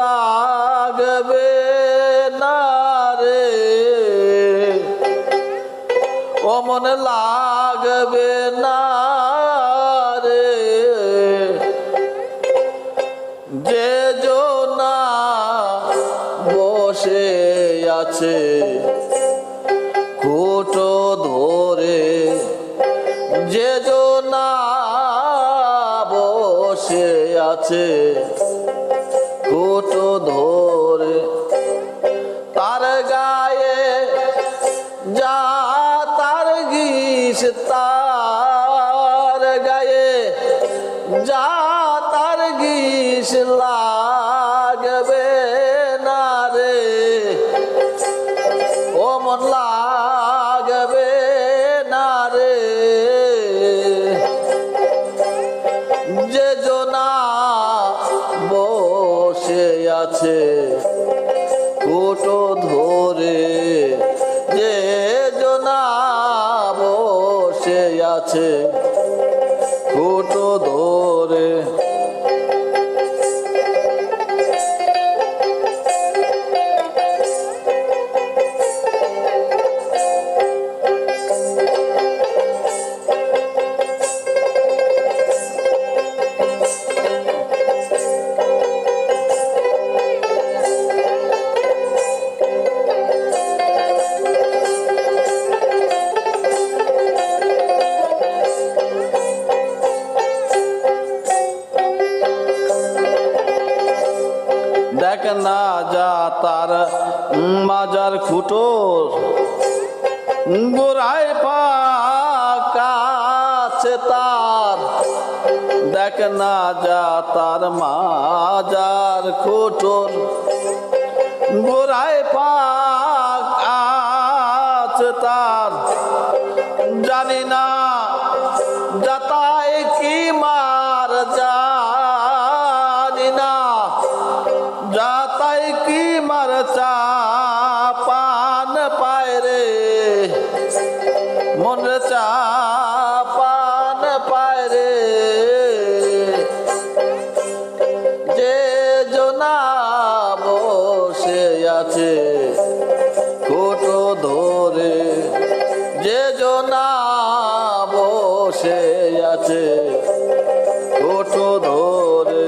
লাগবে না রে, ও মন লাগবে না রে, যে জনা বসে আছে কুটো ধরে, যে জনা বসে আছে কুটো ধরে, তার গায়ে যা তার গিস, তার গায়ে যা তার গিস লাগবে না রে, ও মন লাগবে না রে, যে জনা বসে আছে কুটো ধরে, যে জনা বসে আছে কুটো ধরে। দেখ না যা তার মাজার খুঁটোর গোড়ায় পাকাছে তার, দেখ না যা তার মাজার খুঁটোর গোড়ায় পাকাছে তার, জানি না যাতায় কি মার, জানি না যাতাই কি মার চা পান পায় রে, মন চা পান পায় রে, যে জনা বসে আছে কুটো ধরে, যে জনা বসে আছে কুটো ধরে।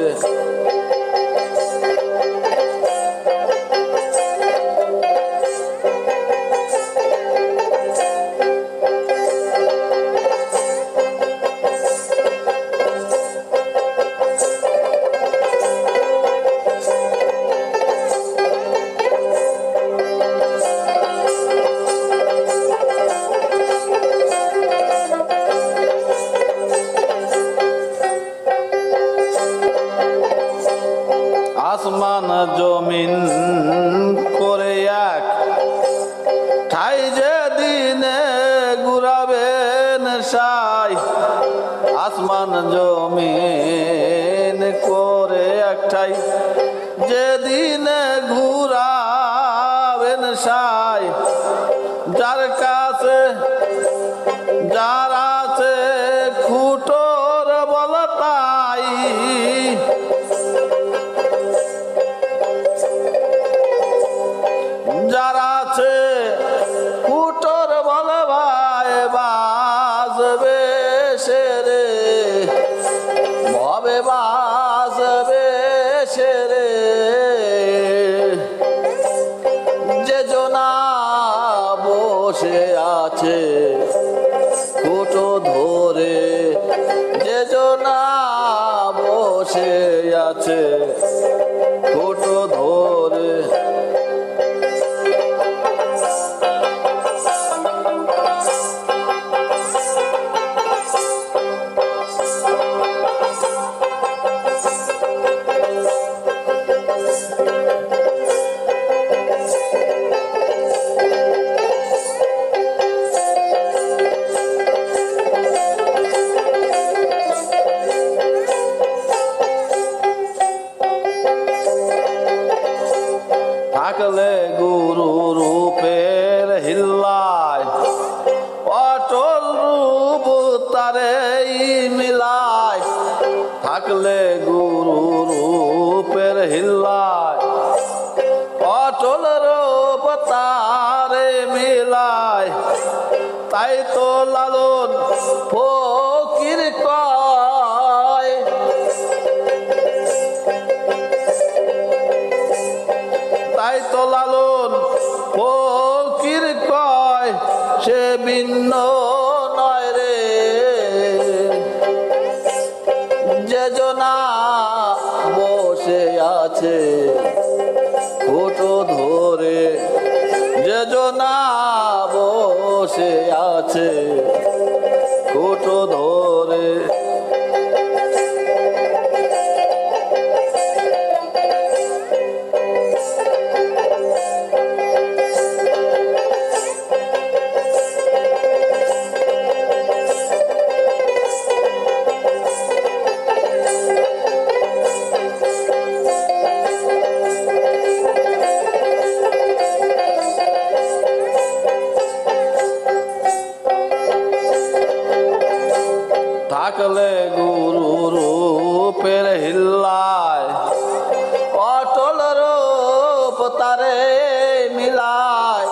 আসমান জমিন করে এক ঠাই যেদিনে ঘুরাবেন সাই, আসমান জমিন করে এক ঠাই যেদিনে ঘুরাবেন সাই, যার কাছে যার আছে খুঁটোর বল তাই, যার আছে কুটোর বল ভাই বাজবে সে রে, ভবে বাজবে সে রে, যে জনা বসে আছে কুটো ধরে, যে জনা বসে আছে কুটো ধরে। থাকলে গুরু রূপের হিল্লায় অটল রূপ তারে মিলায়, থাকলে গুরু রূপের হিল্লায় অটল রূপ তারে মিলায়, তাই তো লালন ফকির কয়। তাই তো লালন ফকির কয়, সে ভিন্ন নয় রে। যে জনা বসে আছে ফুটো ধরে, যে জনা বসে আছে ফুটো ধরে। থাকলে গুরু রূপের হিল্লায়, অটল রূপ তারে মিলায়।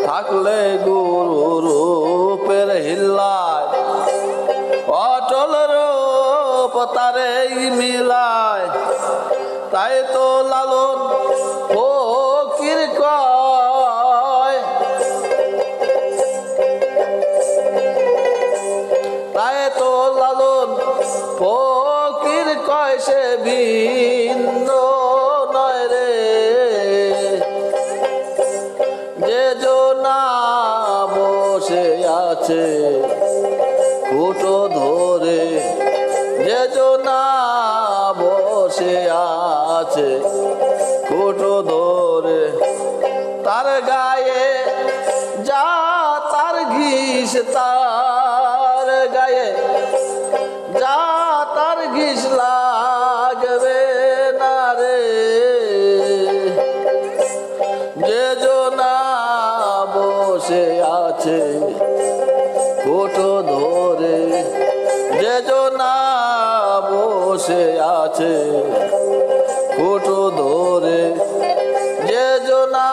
থাকলে গুরু রূপের হিল্লায়, অটল রূপ তারে মিলায়। তাই তো লালন ফকির কয়, তাই তো লালন ফকির কয়, সে ভিন্ন নয় রে। যে জনা বসে আছে ফুটো ধরে, যে জনা বসে আছে ফুটো ধরে। তার গায়ে যা তার ঘিস, তার গায়ে যা তার ঘিস লাগবে না রে। যে জনা বসে আছে ফুটো ধরে, যে জনা বসে আছে ফুটো ধরে। যে জনা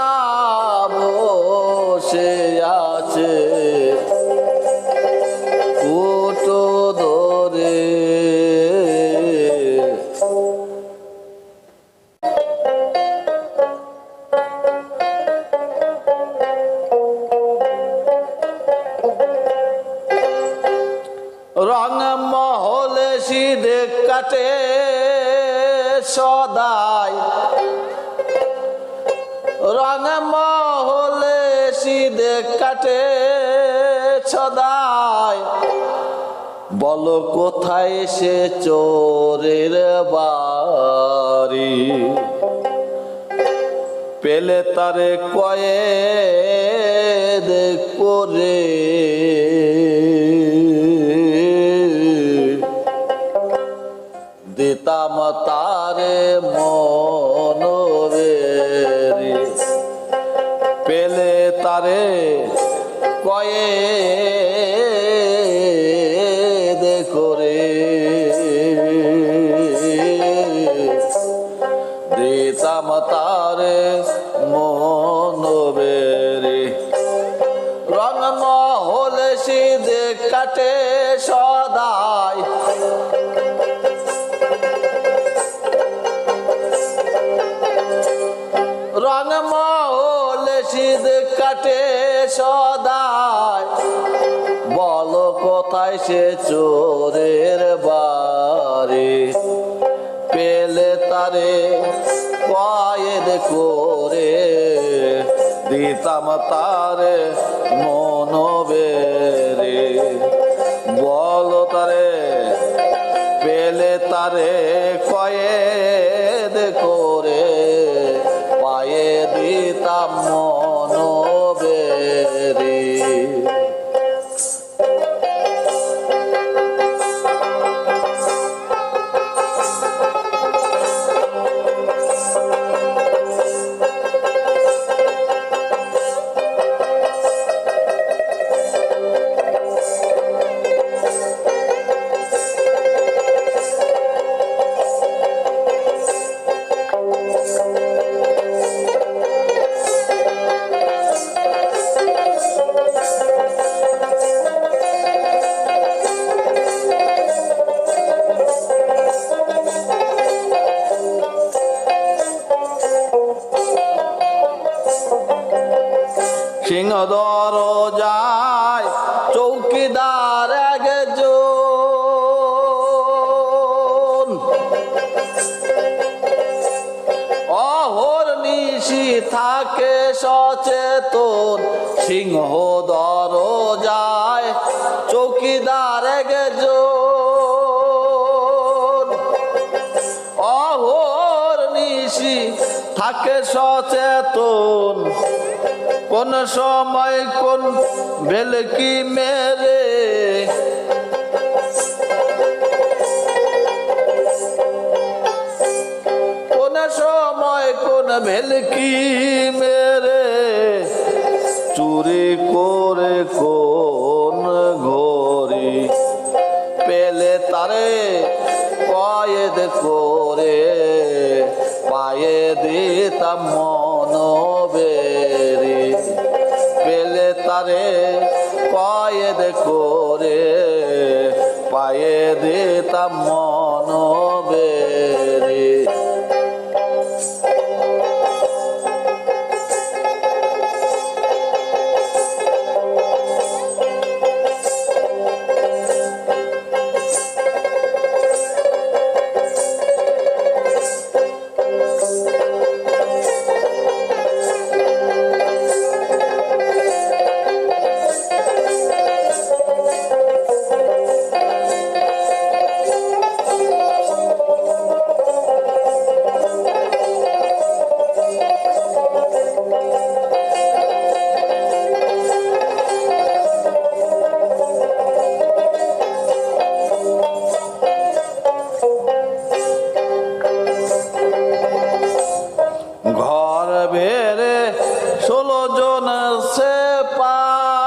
বসে আছে ফুটো ধরে। রং মহলে সিধে কাটে সদাই, রং মহলে সিধে কাটে সদাই। বলো কোথায় সে চোরের বাড়ি, পেলে তারে কয়েদ করে। দিতাম তারে মনোবেরি, পেলে তারে কয়েদ করে। দিতাম তারে মনোবেরি। রং মহলে সিধে কাটে সদাই, রং মহলে সিধে কাটে সদাই। বলো কোথায় সে চোরের বাড়ি, পেলে তারে কয়েদ করে। দিতাম তারে মনোবেরি। বলো তারে পেলে তারে কয়েদ করে, পায়ে দিতাম মনোবেরি। সিংহ দরজায় চৌকিদার একজন, অহর্নিশি থাকে সচেতন। সিংহ দরজায় চৌকিদার একজন, অহর্নিশি থাকে সচেতন। কোন সময় কোন ভেলকি মেরে কোন সময় কোন ভেলকি মেরে চুরি করে কোন ঘড়ি পেলে তারে কয়েদ করে পায়ে দিতাম মনোবেরি। পেলে তারে কয়েদ করে পায়ে দিতাম মনোবেরি। ঘর বেড়ে 16 জন সেপাই,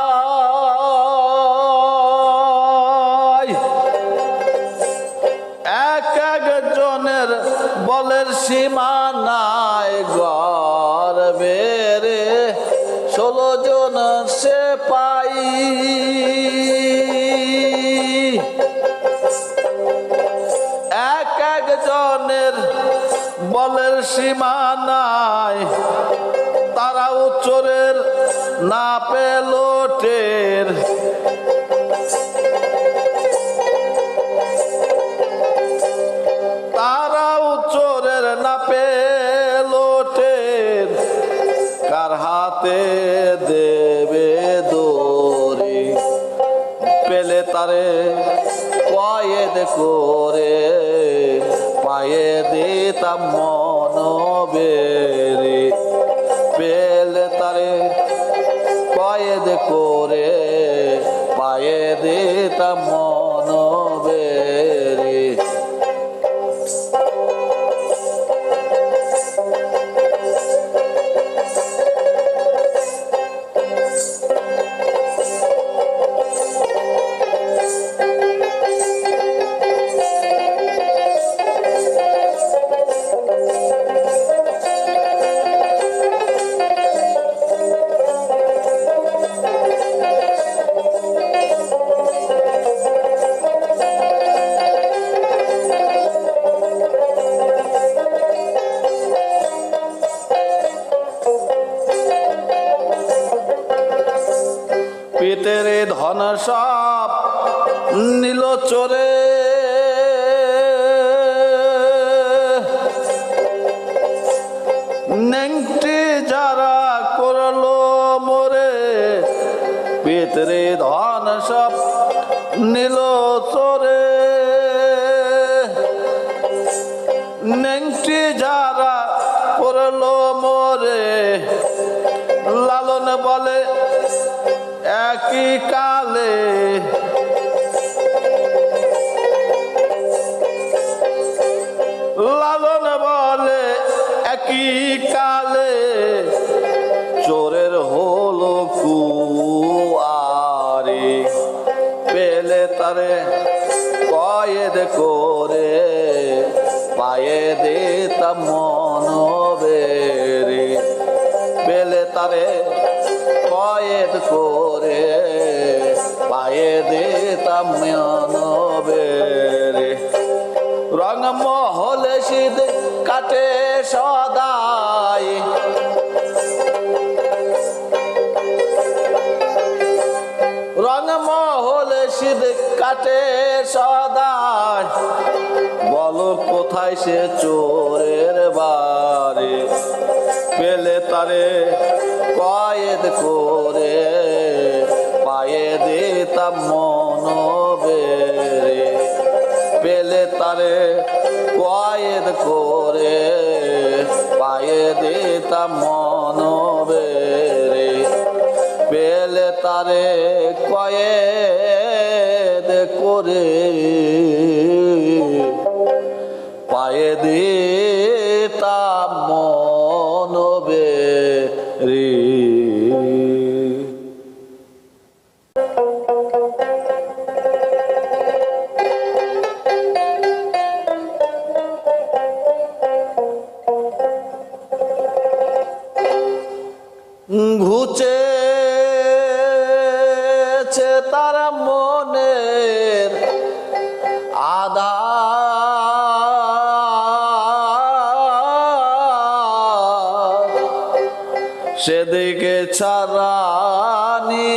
এক একজনের বলের সীমা নাই। ঘর বেড়ে 16 জন সেপাই, এক একজনের বলের সীমা নাই। তারাও চোরের না পেল টের, তারাও চোরের না পেল টের। কার হাতে দেবে দড়ি পেলে তারে কয়েদ করে পায়ে দিতাম মনোবেরি। পেলে তারে কয়েদ করে পায়ে দিতাম মনোবেরি। পেটের ধন সব নিল চোরে, নেংটি যারা করলো মোরে। পেটের ধন সব নিল চোরে, নেংটি যারা করলো মোরে। লালন বলে একই কালে লালন বলে একই কালে চোরের হলো কুয়ারি। পেলে তারে কয়েদ করে পায়ে দিতাম মনোবেরি। পেলে তারে কয়েদ করে পায়ে দিতাম মনোবেরি। রং মহল শীত কাটে সদাই, কাটে সদাই, বলো কোথায় সে চোরের বাড়ি। পেলে তারে কয়েদ করে পায়ে দিতাম মনোবেরে। পেলে তারে কয়েদ করে পায়ে দিতাম মনোবেরে। পেলে তারে কয়েদ করে পায়ে দিতাম মনোবেরে। ঘুচেছে তার মনের আধার, সেদিকে ছাড়ানি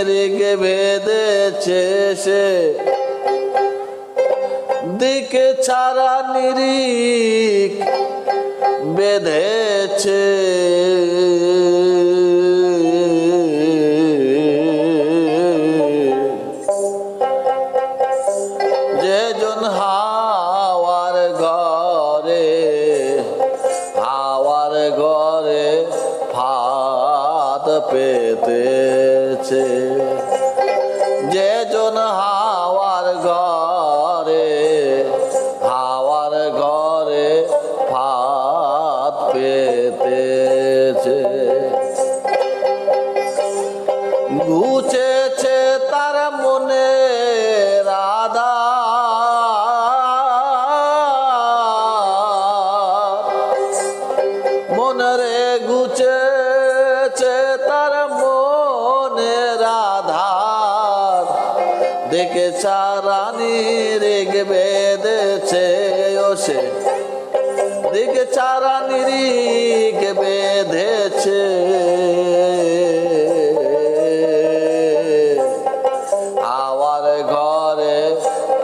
রেগে বেঁধেছে সে, দিকে ছাড়া নিরিখ বেঁধেছে। যেজন হাওয়ার ঘরে, হাওয়ার ঘরে ফাঁদ পেতেছে। যেজন হাওয়ার ঘরে, হাওয়ার ঘরে ফাঁদ পেতেছে। ঘুচেছে তার মনে রাধা, মনরে ঘুচেছে তার মনে রাধার, দেখে চারানি রেগে বেঁধেছে ও সে, দেখে চারানি রেগে বেঁধেছে। হাওয়ার ঘরে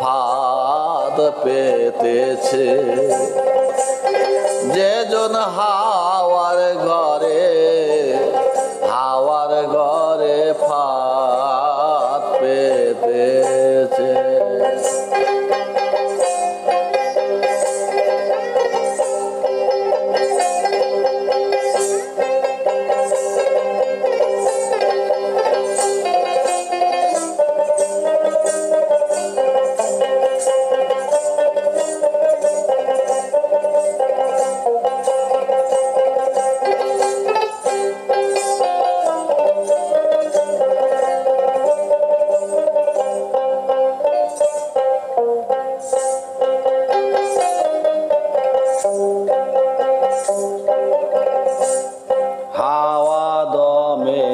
ফাঁদ পেতেছে। যেজন হাওয়ার ঘরে, হাওয়ার ঘরে ফাঁদ পেতেছে। হাওয়া দমে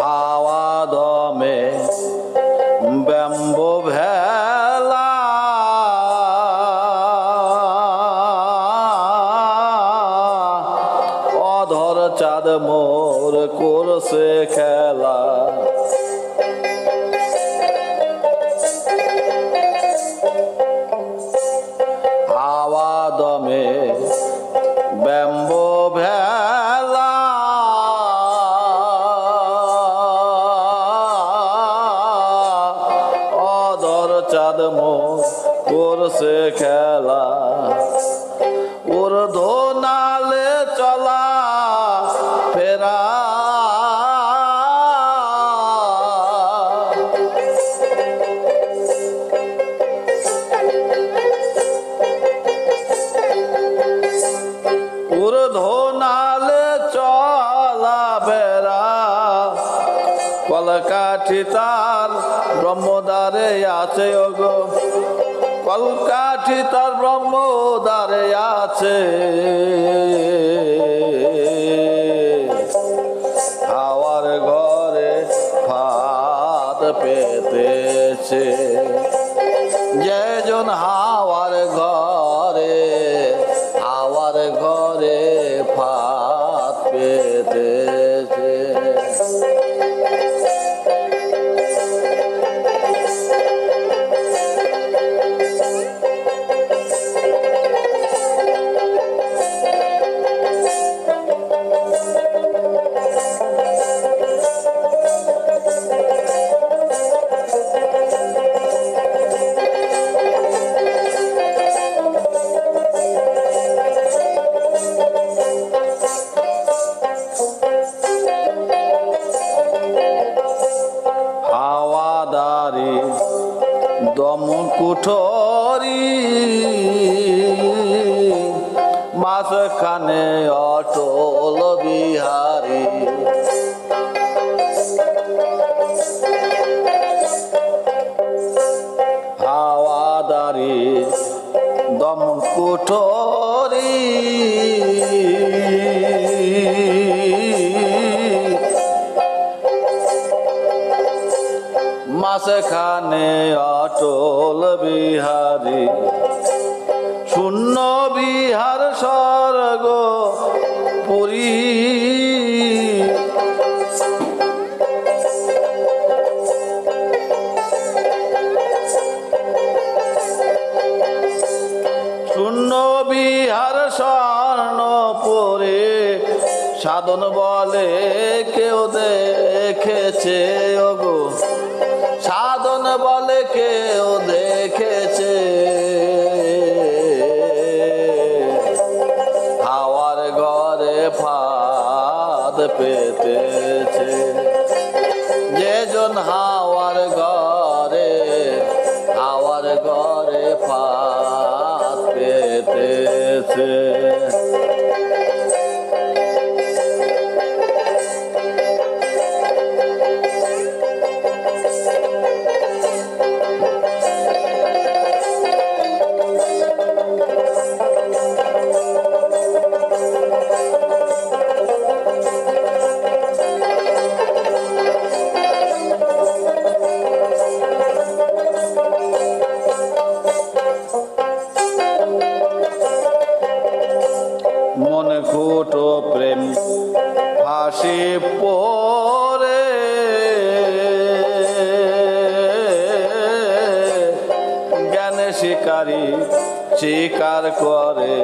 হাওয়া দমে ব্যাম্ব ভেলা, অধর চাঁদ মোর করছে খেলা। হাওয়া দমে ব্যাম্ব ভেলা, অধর চাঁদ মোর করছে খেলা। ওর ধোনালে চলা ফেরা, ওর ধোনালে চলা বেড়া। কলকাঠি তার ব্রহ্মদ্বারে আছে ওগো, কলকাঠি তার ব্রহ্মদ্বারে আছে। হাওয়ার ঘরে ফাঁদ পেতেছে। যেজন হাওয়ার ঘরে, হাওয়ার ঘরে বিহারী দম কুঠরি মাঝখানে অটল বিহারী হাওয়াদারি দম কুঠরি মাঝখানে অটল বিহারী শূন্য বিহার স্বর্গ পুরী শূন্য বিহার স্বর্ণপুরে সাধন বলে কেউ দেখেছে ওগো সাধন বলে কেউ দেখেছে হাওয়ার ঘরে ফাঁদ পেতেছে যেজন হাওয়ার ঘরে ফাঁদ পেতেছে মনে খুটো প্রেম ফাঁসি পরে জ্ঞান শিকারী শিকার করে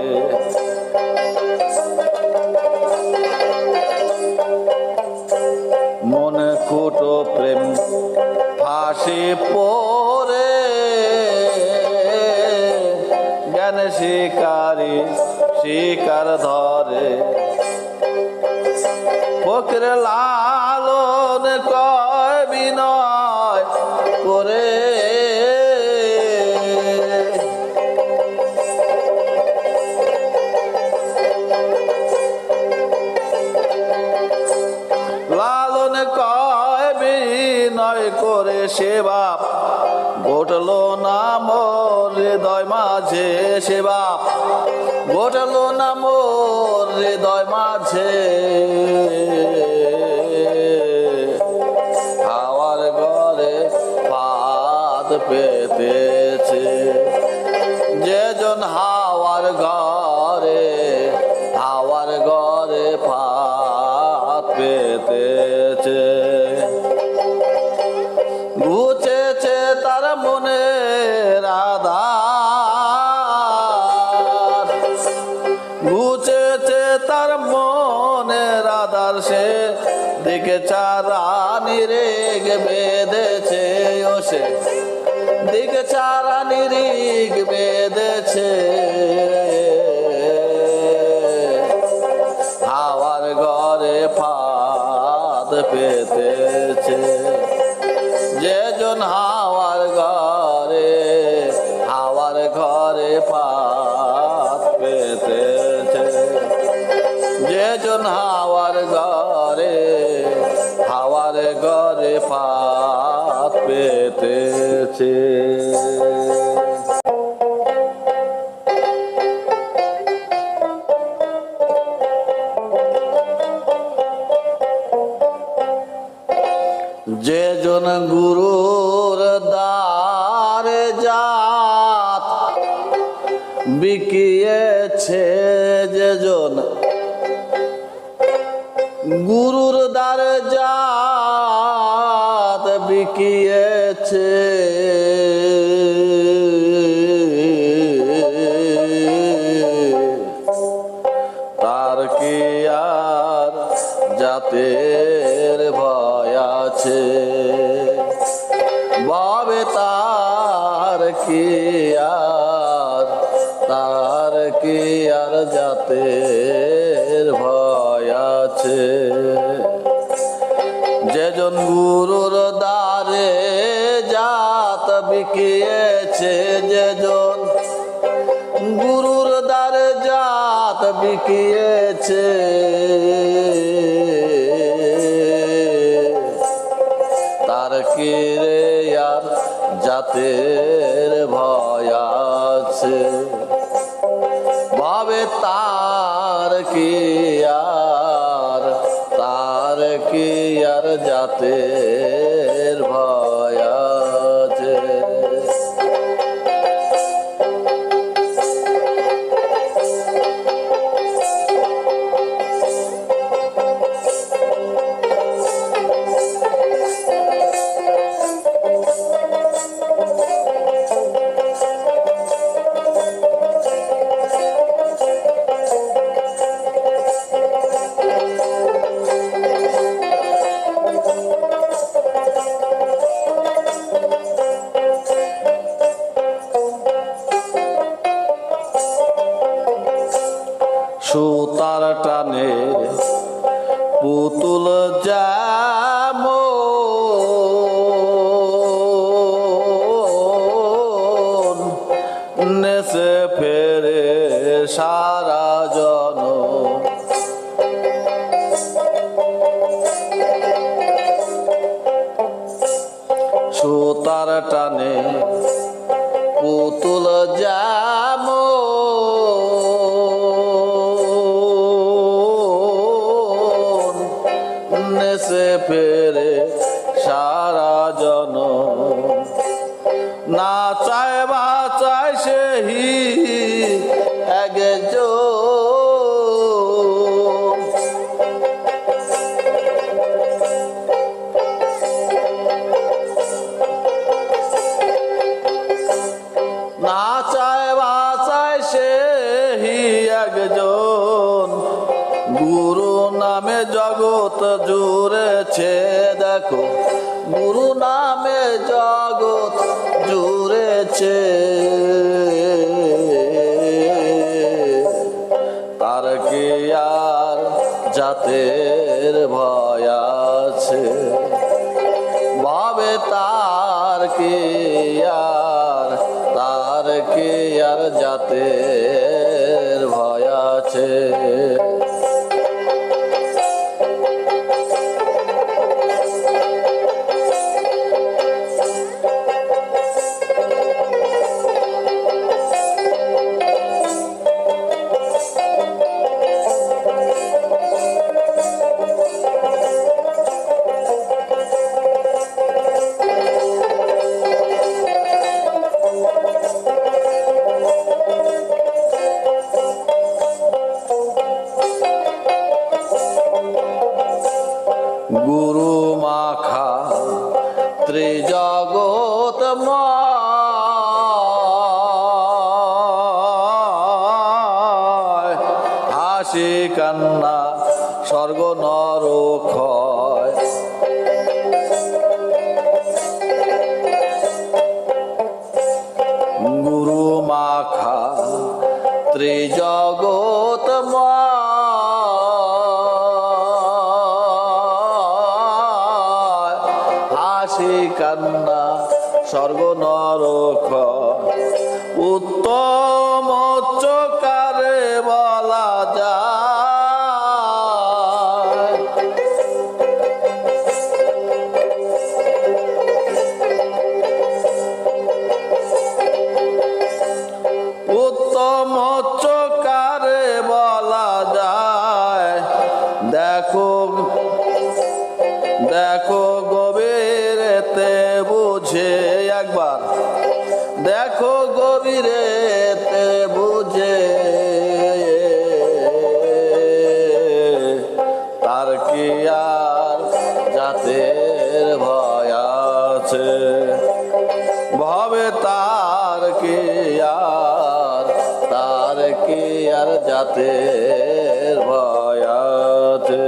মনে খুটো প্রেম ফাঁসি পরে জ্ঞান শিকারী শিকার ধরে ফকির লালন কয় বিনয় করে লালন কয় বিনয় করে সে বাপ ঘটলো না মোর হৃদয় মাঝে সে বাপ ঘটলো না মোর হৃদয় মাঝে হাওয়ার ঘরে ফাঁদ পেতেছে যেজন হাওয়ার ঘরে ফাঁদ পেতেছে ঘুচেছে তার মনে আধার ঘুচেছে তার মনে আধার সে দিকে চারানি রেগ বেঁধেছে ও সে দিকে চারানি রেগ বেঁধেছে হাওয়ার ঘরে ফাঁদ পেতেছে যেজন হাওয়ার ঘরে ফাঁদ পেতেছে যেজন হাওয়ার ঘরে ফাঁদ পেতেছে যেজন গুরুর দ্বারে জাত বিকিয়েছে যেজন গুরুর দ্বারে জাত বিকিয়েছে তার কি আর জাতের ভয় আছে বাবে তার কি আর জাতের ভয় আছে যেজন গুরুর দ্বারে যা বিকিয়েছে যেজন, গুরুর দ্বারে জাত বিকিয়েছে। তার কি রে আর জাতের ভয় আছে? ভাবে তার কি আর জাতের ভয় আছে? সুতার টানে পুতুল যেমন নেচে ফেরে সারা জনম। সুতার টানে পুতুল যেমন নেচে ফেরে সারা জনম। না চায় বাঁচায় সেই একজন, না চায় বাঁচায় সেই একজন। গুরু নামে জগৎ জুড়েছে দেখো, গুরু নামে জগৎ জুড়েছে। তার কি আর জাতের ভয় আছে? ভাবে তার কি আর জাতের ভয় আছে? গুরু মাখা ত্রিজগৎময়, হাসি কান্না স্বর্গ নরক ক্ষয়। গুরু মাখা ত্রিজগৎময়, হাসি কান্না স্বর্গ নরক। উত্তম চকারে বলা যায়, উত্তম চকারে বলা যায়। দেখো দেখো গভীরেতে বুঝে একবার, দেখো গভীরেতে বুঝে। তার কি আর জাতের ভয় আছে? ভাবে তার কি আর জাতের ভয় আছে?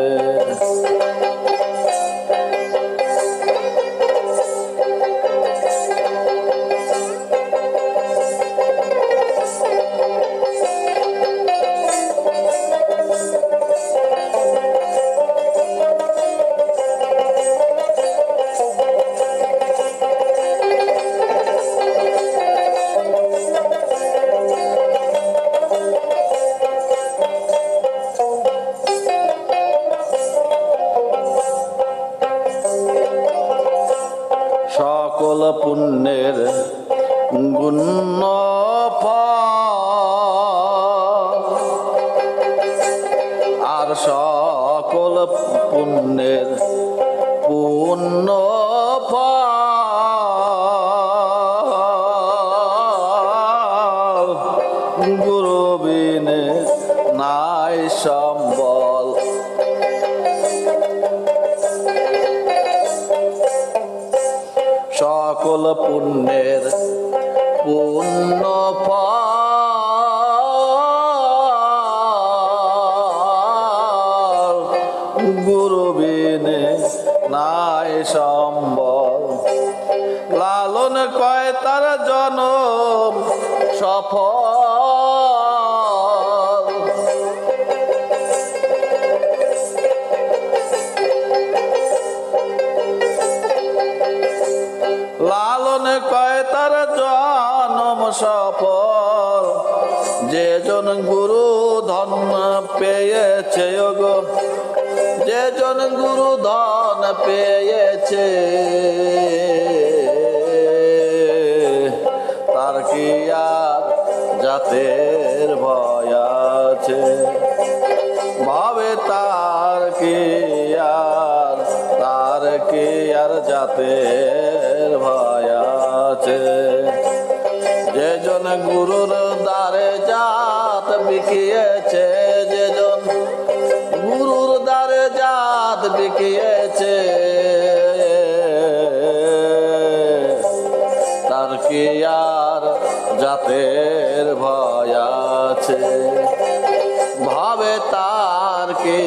গুণ্য ফল আর সকল পুণ্যের পুণ্য ফল গুরু বিনে নাই সম্বল। সকল পুণ্যের পুণ্য ফল গুরু বিনে নাই সম্বল। লালন কয় তার জনম সফল, লালন কয় তার জনম সফল। যে জন গুরু ধন পেয়েছে গো, যে জন গুরু ধন পেয়েছে তার কি আর জাতের ভয় আছে? ভাবে তার কি আর জাতের ভয় আছে? যে জন গুরুর দ্বারে জাত বিকিয়েছে, যে জন গুরুর দ্বারে জাত বিকিয়েছে তার কি আর জাতের ভয় আছে? ভাবে তার কি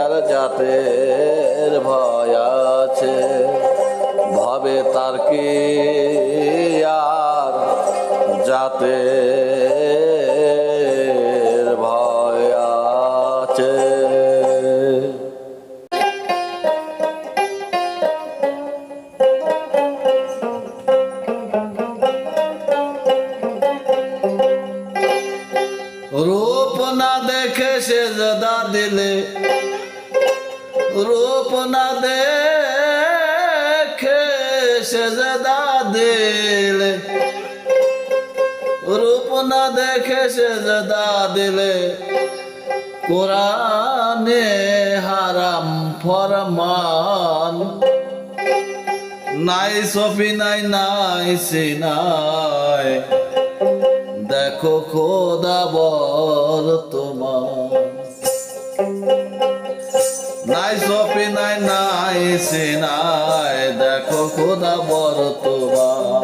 আর জাতের ভয় আছে? ভাবে তার কি আর জাতের ভয় আছে? রূপ না দেখে সেজদা দিলে, রূপ না দেখে সেজদা দিলে, রূপ না দেখে সেজদা দিলে কোরআনে হারাম ফরমান। নাই সফি নাই নাই সিনাই দেখো খোদা বর্তমান। নাই সফি নাই নাই সিনাই দেখো খোদা বর্তমান।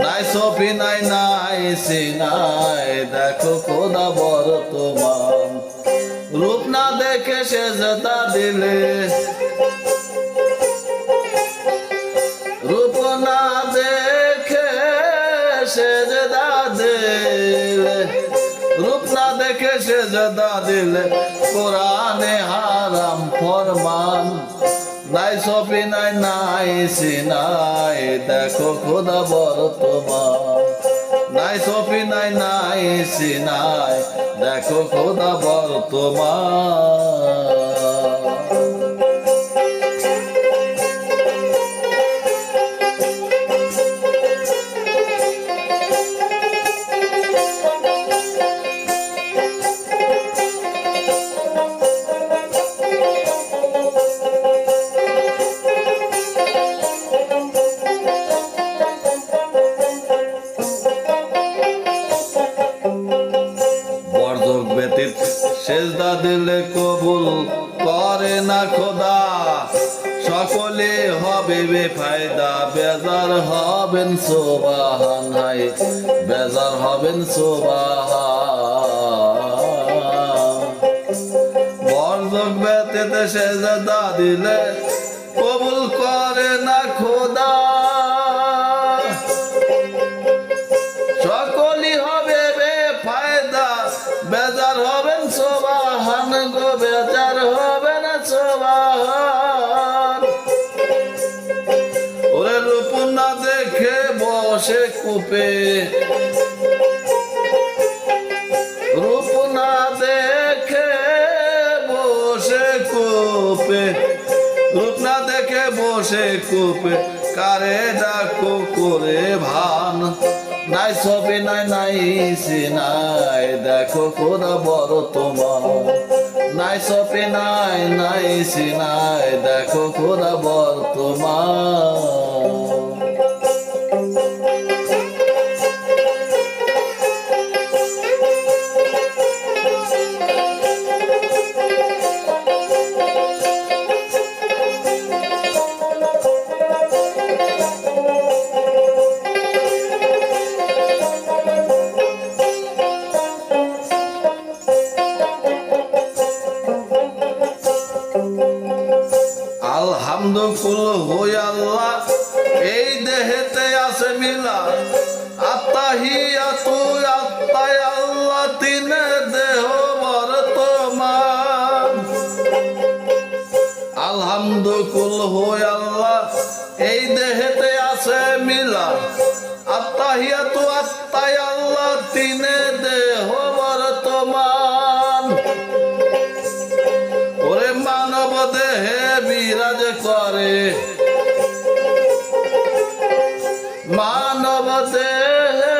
নাই সফি নাই নাই সিনাই দেখো খোদা বর্তমান। রূপ না দেখে সেজদা দিলে, রূপ না দেখে সেজদা দিলে, রূপ না দেখে সেজদা দিলে কোরআনে হারাম ফরমান। নাই সফি নাই নাই সিনাই দেখো খোদা বর্তমান। নাই সফি নাই নাই সিনাই দেখো খোদা বর্তমান। সেজদা দিলে কবুল করে না খোদা, সকলে হবে বেফায়দা বেজার হবেন সুবহান। হাই বেজার হবেন সুবহান। বরযোগ ব্যতীত সেজদা দিলে কবুল করে না খোদা, সকলই হবে বেফায়দা বেজার হবেন সুবহান গো, বেজার হবে না সুবহান। ওরে রূপ না দেখে বসে কূপে, রূপ না দেখে বসে কূপে, রূপ না দেখে বসে কূপে কারে ডাকো করে ভান, নাই ছবি নাই নাই সিনাই, দেখো খোদা বড় তোমার। নাই ছবি নাই নাই সিনাই, দেখো খোদা বড় তোমার। আলহামদুকুল হই আল্লাহ, এই দেহেতে আছে মিলা, আত্তাহিয়াতু আত্তাই আল্লাহ, তিনে দেহ বর্তমান। আলহামদুকুল হই আল্লাহ, এই দেহেতে আছে মিলা, আত্তাহিয়াতু আত্তাই আল্লাহ, তিনে দেহ বর্তমান। ওরে মানব দেহে বিরাজ করে, মানব দেহে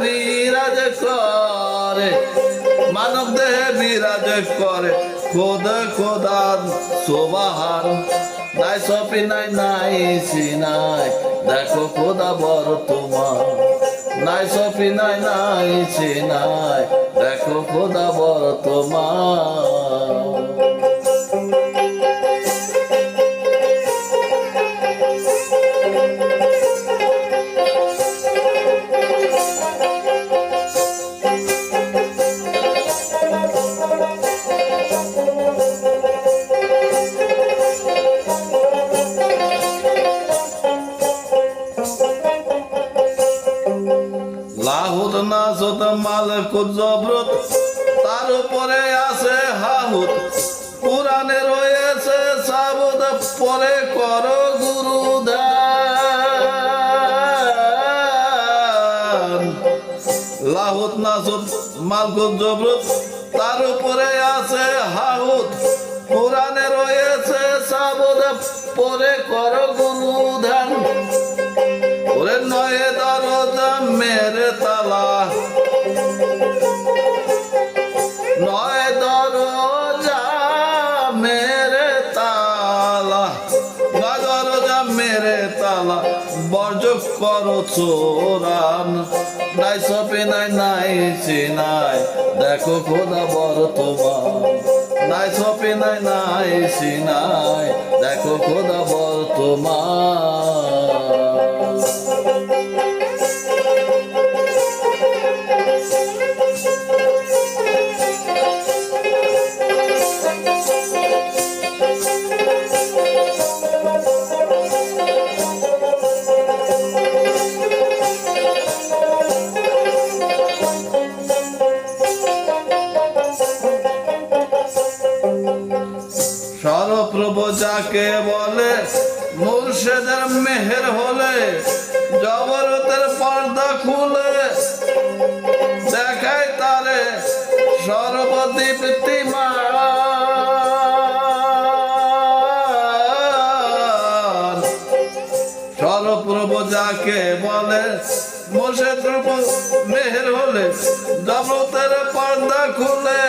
বিরাজ করে, মানব দেহে বিরাজ করে খোদা খোদা সুবহান। নাই সপি নাই নাই সিনাই, দেখো খোদা বড় তোমার। নাই সপি নাই নাই সিনাই, দেখো খোদা বড় তোমার। লাহুত নাসুত মালকুত জবরুত, তার উপরে আছে হাহুত, কুরআনে রয়েছে সাবুত, পরে করো গুরুদান। লাহুত নাসুত মালকুত জবরুত, তার উপরে আছে হাহুত, কুরআনে রয়েছে সাবুত, পরে করো গুরুদান। ওরে নয় দরজা মেরে তালা, নয় দরজা মেরে তালা, নয় দরজা মেরে তালা, বর্জ করো চোরান। নাই সপি নাই নাই সিনাই, দেখো খোদা বড় তোমার। নাই সপি নাই নাই সিনাই, দেখো খোদা বড় তোমার। সর্বপ্রভু যাকে বলে, মুর্শিদের মেহের হলে, জবরতের পর্দা খুলে, দেখায় তারে সর্বদীপ্তিমান। সর্বপ্রভু যাকে বলে, মুর্শিদের মেহের হলে, জবরতের পর্দা খুলে,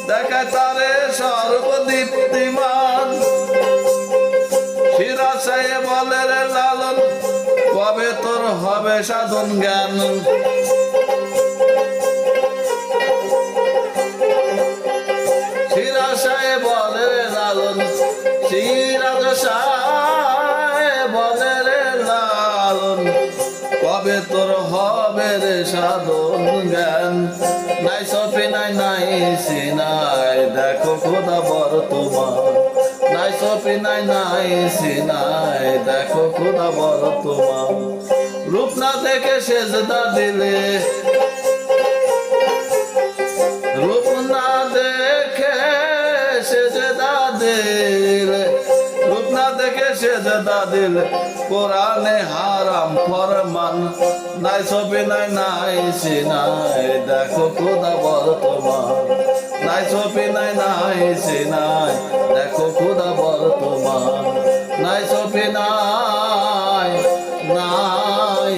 দেখায় তারে সর্বদীপ্তিমান। শিরাশায়ে বলে রে লালন, কবে তোর হবে সাধন জ্ঞান। শিরাশায়ে বলে রে লালন, শিরাশায়ে বলে রে লালন, কবে তোর হবে রে সাধন জ্ঞান। নাই সপি নাই নাই সিনাই, দেখো খোদা বড় তোমার। নাই সপি নাই নাই সিনাই, দেখো খোদা বড় তোমার। রূপ না দেখে সেজদা দিলে, রূপ না দেখে সেজদা দিলে, রূপ না দেখে সেজদা দিলে, কোরআনে হারাম ফরমান। নাই সপি নাই নাই সিনাই, দেখো খোদা বড় তোমার। নাই সপি নাই নাই সিনাই, দেখো খোদা বড় তোমার। নাই সফি নাই নাই